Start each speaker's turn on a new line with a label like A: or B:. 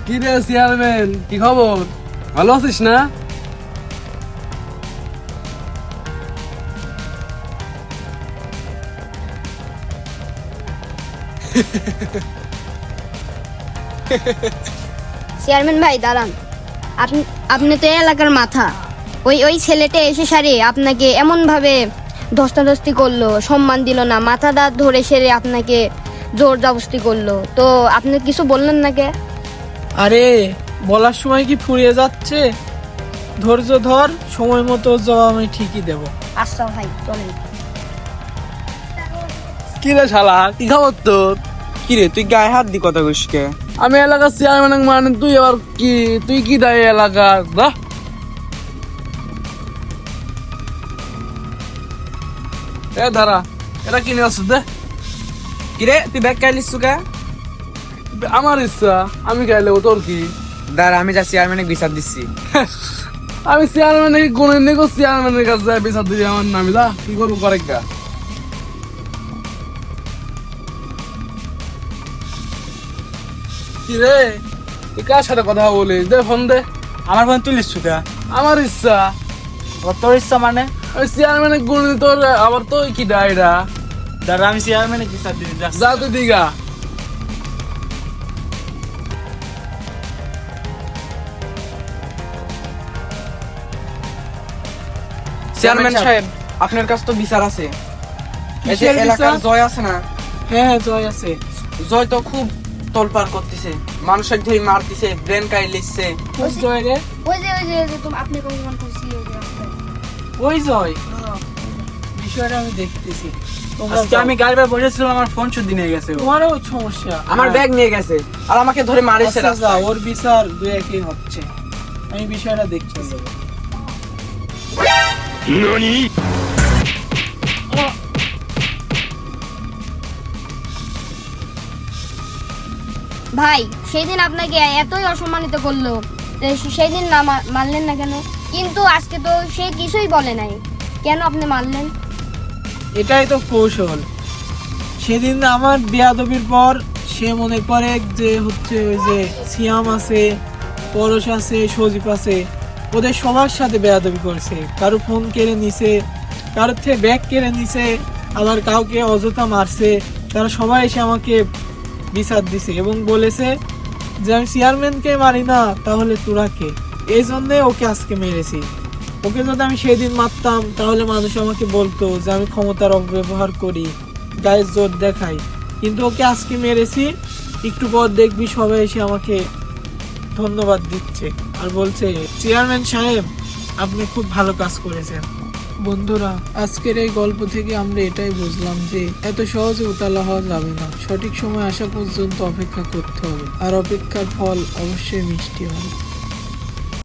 A: কি রে চেয়ারম্যান, কি খবর? ভালো আছিস না?
B: চেয়ারম্যান ভাই দাঁড়ান। আপনি আপনি তো এই এলাকার মাথা। ওই ওই ছেলেটা এসে সারে আপনাকে এমন ভাবে ধস্তাধস্তি করলো, সম্মান দিল না, মাথাটা ধরে সেরে আপনাকে জোর জবরদস্তি করলো, তো আপনি কিছু বললেন না কে?
C: আরে বলার সময় কি ফুরিয়ে যাচ্ছে? ধৈর্য ধর, সময় মতো জবাব আমি ঠিকই দেব।
B: আচ্ছা ভাই চলেন।
A: কি রে শালা, কি খবর তোর?
D: কি রে তুই গায়ে হাত দি কথা কইসকে?
A: আমি এলাকার চেয়ারম্যান, মানে তুই আবার কি? তুই কি দায় এলাকার? বাহ, এ দাঁড়া, এটা কিনে আসছিস দে।
D: কি রে তুই ব্যাগ কাইলিস সুকা?
A: আমার ইচ্ছা, আমি গাইলে তোর কি?
D: দাঁড়া আমি যা চেয়ারম্যানে বিচার দিচ্ছি।
A: আমি চেয়ারম্যান কোন নিকো চেয়ারম্যানের কাছে যাই বিচার দিবি আমার নামে? দা কি করবো করে গা? কি রে, তুই কার সাথে কথা বলিস? দে ফোন দে।
D: আমার ফোন তুলিস সুকা?
A: আমার ইচ্ছা,
D: তোর ইচ্ছা মানে?
A: ওই চেয়ারম্যানের গুণ তোর আবার তো কি ডায়রা?
D: দাঁড়া আমি চেয়ারম্যানে বিচার দিবি।
A: যা তুই দিগা।
D: চেয়ারম্যান সাহেব আপনার কাছে তো বিচার আছে। এই যে
C: কিসের বিচার?
D: এলাকার জয় আছে না,
C: হ্যাঁ জয় আছে।
D: জয় তো খুব তোলপার করতেছে, মানুষের ধরে মারতেছে, ব্রেন কাই লিখছে।
C: ওই জয় রে,
B: ওই যে তুমি আপনি কখন করছি ওই যে রাস্তায়।
C: ওই জয়। বিষয়টা আমি দেখতেছি। তোমরা
D: আজকে আমি গাড়িতে বসেছিলাম, আমার ফোন শুদ্ধ নিয়ে গেছে ও।
C: তোমারও সমস্যা।
D: আমার ব্যাগ নিয়ে গেছে আর আমাকে ধরে মারিছে
C: আচ্ছা, যা,
D: রাস্তায়।
C: ওর বিচার দুই একই হচ্ছে। আমি বিষয়টা দেখতেছি।
B: ভাই সেই দিন আপনাকে এতই অসম্মানিত করলো, তো সেই দিন না মারলেন না কেন? কিন্তু আজকে তো সে কিছুই বলে নাই, কেন আপনি মারলেন?
C: এটাই তো কৌশল। সেদিন আমার বেয়াদবির পর সে মনে করে যে হচ্ছে ওই যে সিয়াম আছে, পরশ আছে, সজীব আছে, ওদের সবার সাথে বেয়াদবি করেছে। কারো ফোন কেড়ে নিছে, কারোর থেকে ব্যাগ কেড়ে নিছে, আবার কাউকে অযথা মারছে। তারা সবাই এসে আমাকে বিচার দিছে এবং বলেছে যে আমি চেয়ারম্যানকে মারি না তাহলে তোরা কে? এই জন্যে ওকে আজকে মেরেছি। ওকে যদি আমি সেদিন মারতাম তাহলে মানুষ আমাকে বলতো যে আমি ক্ষমতার অপব্যবহার করি, গায়ে জোর দেখাই। কিন্তু ওকে আজকে মেরেছি, একটু পর দেখবি সবাই এসে আমাকে ধন্যবাদ দিচ্ছে আর বলছে চেয়ারম্যান সাহেব আপনি খুব ভালো কাজ করেছেন। বন্ধুরা, আজকের এই গল্প থেকে আমরা এটাই বুঝলাম যে এত সহজে উতালা হওয়া যাবে না। সঠিক সময় আসা পর্যন্ত অপেক্ষা করতে হবে, আর অপেক্ষার ফল অবশ্যই মিষ্টি হবে।